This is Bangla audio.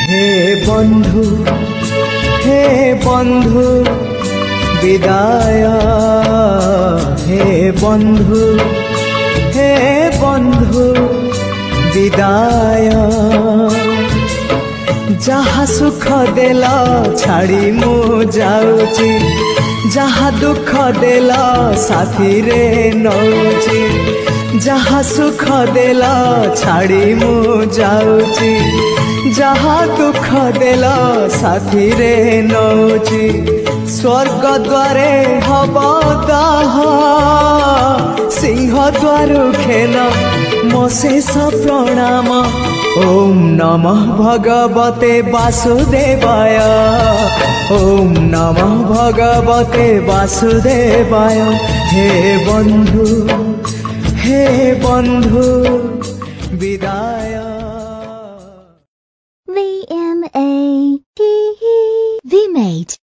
হে বন্ধু, হে বন্ধু বিদায়, হে বন্ধু, হে বন্ধু বিদায়। যাহা সুখ দেল ছাড়ি মু যাউছি, যাহা দুঃখ দেল সাথীরে নৌছি। যাহা সুখ দেল ছাড়ি মু যাউছি, যাহা দুঃখ দেল সাথীরে নৌছি। স্বর্গ দ্বারে হব দাহ, সিংহ দ্বারু খেন মো শেষ প্রণাম। ওম নমঃ ভগবতে বাসুদেবায়, ওম নমঃ ভগবতে বাসুদেবায়। হে বন্ধু, হে বন্ধু বিদায়। VMATE, VMate.